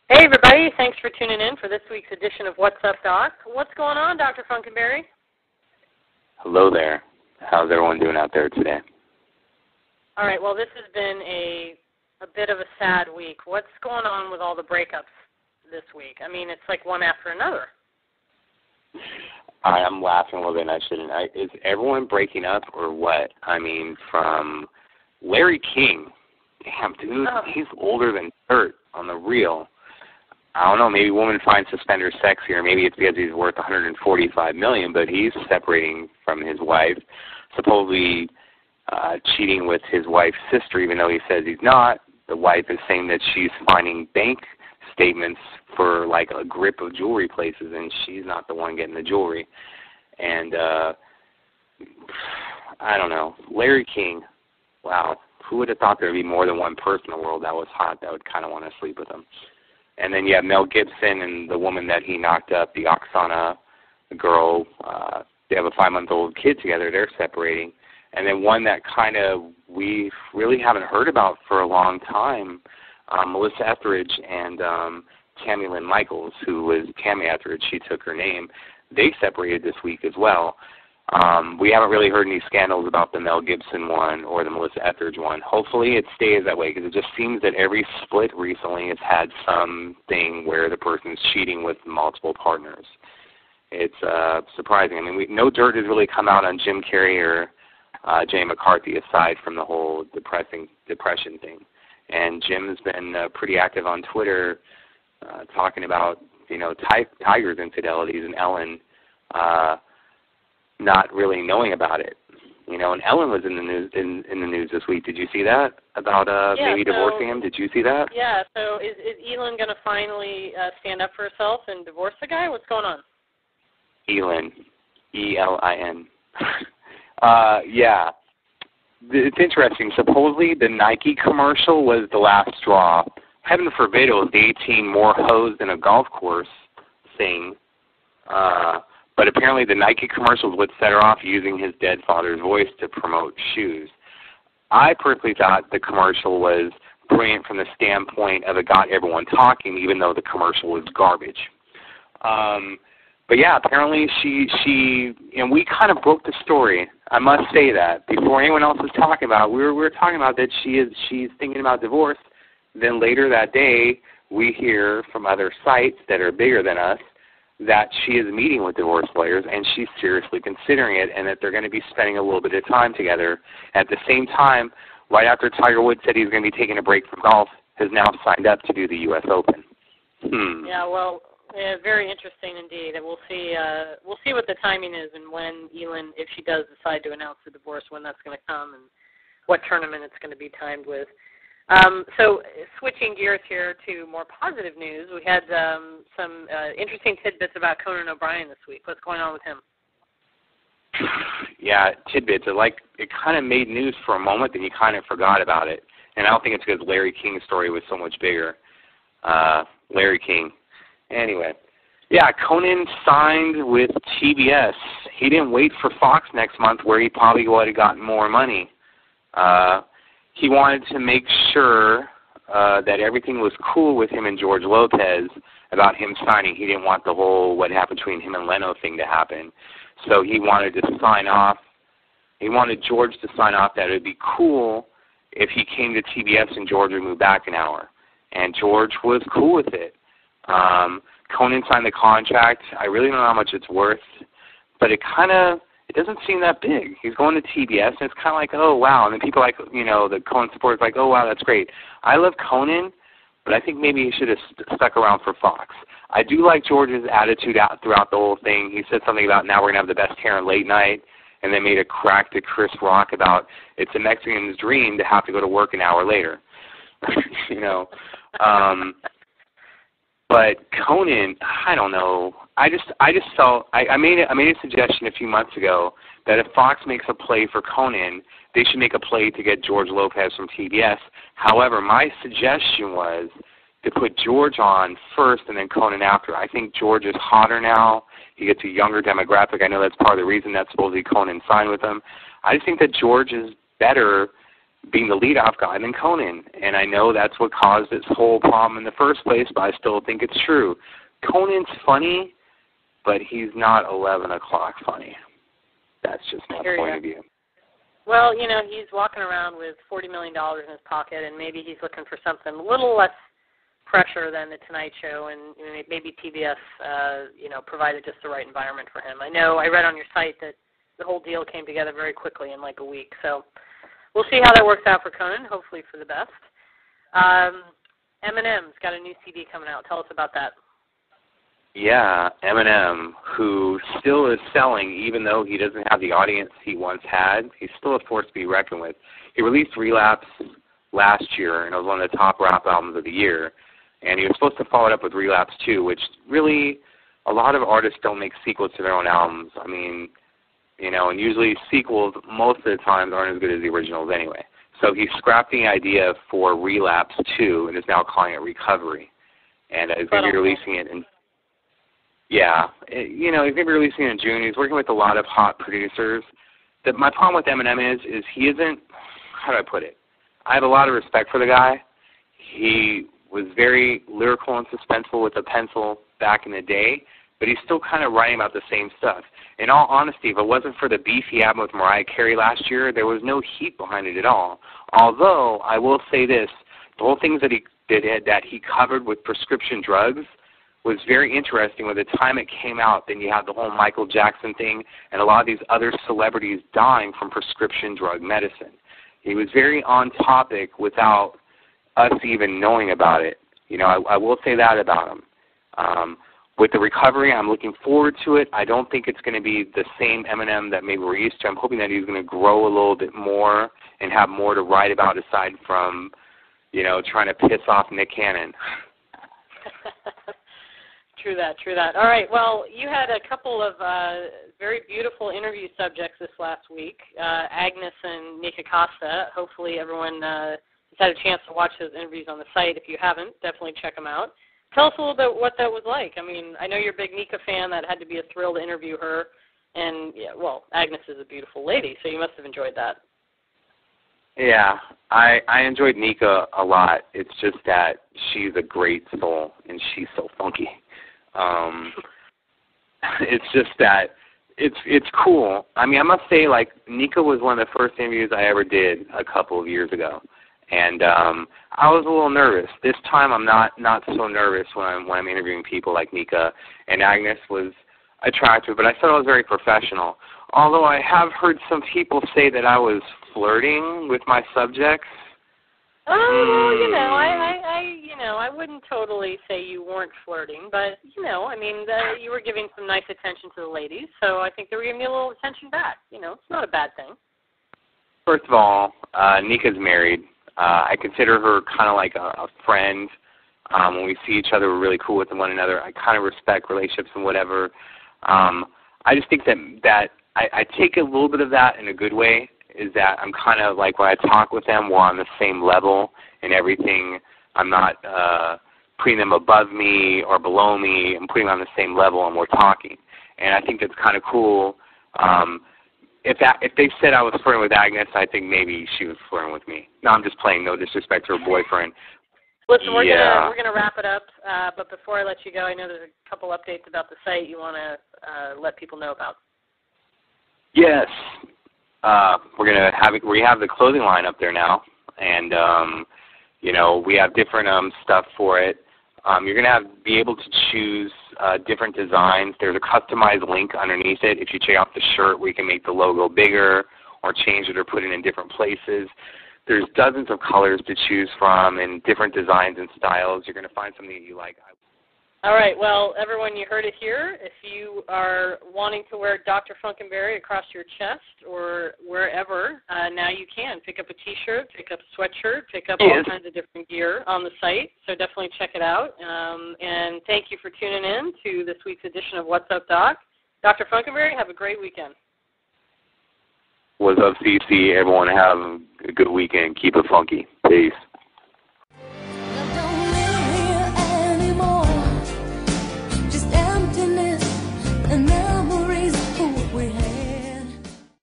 Hey, everybody. Thanks for tuning in for this week's edition of What's Up, Doc. What's going on, Dr. Funkenberry? Hello there. How's everyone doing out there today? All right. Well, this has been a bit of a sad week. What's going on with all the breakups this week? I mean, it's like one after another. I'm laughing a little bit, and I shouldn't. Is everyone breaking up or what? I mean, from Larry King. Damn, dude, He's older than dirt on the real. I don't know, maybe women find suspenders sexy, or maybe it's because he's worth $145 million, but he's separating from his wife, supposedly cheating with his wife's sister, even though he says he's not. The wife is saying that she's finding bank statements for like a grip of jewelry places, and she's not the one getting the jewelry. And I don't know. Larry King, wow. Who would have thought there would be more than one person in the world that was hot that would kind of want to sleep with him? And then you have Mel Gibson and the woman that he knocked up, the Oksana girl. They have a 5-month-old kid together. They're separating. And then one that kind of we really haven't heard about for a long time, Melissa Etheridge and Tammy Lynn Michaels, who was Tammy Etheridge. She took her name. They separated this week as well. We haven't really heard any scandals about the Mel Gibson one or the Melissa Etheridge one. Hopefully it stays that way, because it just seems that every split recently has had something where the person's cheating with multiple partners. It's surprising. I mean, no dirt has really come out on Jim Carrey or Jay McCarthy, aside from the whole depression thing. And Jim has been pretty active on Twitter talking about, Tiger's infidelities, and Ellen not really knowing about it, and Ellen was in the news in the news this week. Did you see that about maybe divorcing him? Did you see that? Yeah. So is Elin going to finally stand up for herself and divorce the guy? What's going on? Elin, E-L-I-N. Yeah. It's interesting. Supposedly the Nike commercial was the last straw. Heaven forbid it was the 18 more hoes than a golf course thing. But apparently the Nike commercials would set her off using his dead father's voice to promote shoes. I personally thought the commercial was brilliant from the standpoint of it got everyone talking, even though the commercial was garbage. But yeah, apparently she we kind of broke the story. I must say that before anyone else was talking about it, we were talking about that she's thinking about divorce. Then later that day, we hear from other sites that are bigger than us that she is meeting with divorce lawyers, and she's seriously considering it, and that they're going to be spending a little bit of time together. At the same time, right after Tiger Woods said he's going to be taking a break from golf, has now signed up to do the U.S. Open. Yeah, well, very interesting indeed. And we'll see what the timing is, and when Elin, if she does decide to announce the divorce, when that's going to come, and what tournament it's going to be timed with. So switching gears here to more positive news, we had some interesting tidbits about Conan O'Brien this week. What's going on with him? Yeah, tidbits. It kind of made news for a moment, then you kind of forgot about it. And I don't think it's because Larry King's story was so much bigger. Larry King. Anyway. Yeah, Conan signed with TBS. He didn't wait for Fox next month, where he probably would have gotten more money. He wanted to make sure that everything was cool with him and George Lopez about him signing. He didn't want the whole what happened between him and Leno thing to happen. So he wanted to sign off. He wanted George to sign off that it would be cool if he came to TBS and George would move back an hour. And George was cool with it. Conan signed the contract. I really don't know how much it's worth, but it doesn't seem that big. He's going to TBS, and it's kind of like, oh, wow. And then people like, the Conan supporters like, oh, wow, that's great. I love Conan, but I think maybe he should have stuck around for Fox. I do like George's attitude throughout the whole thing. He said something about now we're going to have the best hair in late night, and then made a crack to Chris Rock about it's a Mexican's dream to have to go to work an hour later. But Conan, I don't know. I just felt I made a suggestion a few months ago that if Fox makes a play for Conan, they should make a play to get George Lopez from TBS. However, my suggestion was to put George on first and then Conan after. I think George is hotter now. He gets a younger demographic. I know that's part of the reason that supposedly Conan signed with him. I just think that George is better being the lead-off guy than Conan. And I know that's what caused this whole problem in the first place, but I still think it's true. Conan's funny, but he's not 11 o'clock funny. That's just my point of view. Well, he's walking around with $40 million in his pocket, and maybe he's looking for something a little less pressure than The Tonight Show, and maybe PBS, provided just the right environment for him. I know I read on your site that the whole deal came together very quickly in like a week, so we'll see how that works out for Conan, hopefully for the best. Eminem's got a new CD coming out. Tell us about that. Yeah, Eminem, who still is selling even though he doesn't have the audience he once had. He's still a force to be reckoned with. He released Relapse last year, and it was one of the top rap albums of the year. And he was supposed to follow it up with Relapse 2, which really a lot of artists don't make sequels to their own albums. I mean, and usually sequels most of the time aren't as good as the originals anyway. So he scrapped the idea for Relapse 2 and is now calling it Recovery. And he's going to be releasing it in... Yeah, he's going to be releasing it in June. He's working with a lot of hot producers. My problem with Eminem is he isn't, how do I put it? I have a lot of respect for the guy. He was very lyrical and suspenseful with a pencil back in the day, but he's still kind of writing about the same stuff. In all honesty, if it wasn't for the beef he had with Mariah Carey last year, there was no heat behind it at all. Although, I will say this, the whole things that he did that he covered with prescription drugs was very interesting. With the time it came out, then you have the whole Michael Jackson thing and a lot of these other celebrities dying from prescription drug medicine. He was very on topic without us even knowing about it. I will say that about him. With the Recovery, I'm looking forward to it. I don't think it's going to be the same Eminem that maybe we're used to. I'm hoping that he's going to grow a little bit more and have more to write about aside from, trying to piss off Nick Cannon. True that. All right, well, you had a couple of very beautiful interview subjects this last week, Agnes and Nikka Costa. Hopefully everyone has had a chance to watch those interviews on the site. If you haven't, definitely check them out. Tell us a little bit what that was like. I mean, I know you're a big Nikka fan. That had to be a thrill to interview her. And, Agnes is a beautiful lady, so you must have enjoyed that. Yeah, I enjoyed Nikka a lot. It's just that she's a great soul, and she's so funky. It's just that it's cool. I mean, I must say, Nikka was one of the first interviews I ever did a couple of years ago. And I was a little nervous. This time I'm not so nervous when I'm interviewing people like Nikka. And Agnes was attractive, but I thought I was very professional. Although I have heard some people say that I was flirting with my subjects. Oh, well, I wouldn't totally say you weren't flirting, but, you were giving some nice attention to the ladies, so I think they were giving you a little attention back. It's not a bad thing. First of all, Nikka's married. I consider her kind of like a friend. When we see each other, we're really cool with one another. I kind of respect relationships and whatever. I just think that I take a little bit of that in a good way, is that I'm kind of like when I talk with them, we're on the same level and everything. I'm not putting them above me or below me. I'm putting them on the same level and we're talking. And I think that's kind of cool. If they said I was flirting with Agnes, I think maybe she was flirting with me. No, I'm just playing. No disrespect to her boyfriend. Listen, we're gonna wrap it up. But before I let you go, I know there's a couple updates about the site you want to let people know about. Yes, we have the clothing line up there now, and we have different stuff for it. You're gonna be able to choose different designs. There's a customized link underneath it. If you check out the shirt, we can make the logo bigger or change it or put it in different places. There's dozens of colors to choose from and different designs and styles. You're going to find something that you like. All right. Well, everyone, you heard it here. If you are wanting to wear Dr. Funkenberry across your chest or wherever, now you can. Pick up a T-shirt, pick up a sweatshirt, pick up all kinds of different gear on the site. So definitely check it out. And thank you for tuning in to this week's edition of What's Up, Doc. Dr. Funkenberry, have a great weekend. What's up, CC? Everyone have a good weekend. Keep it funky. Peace.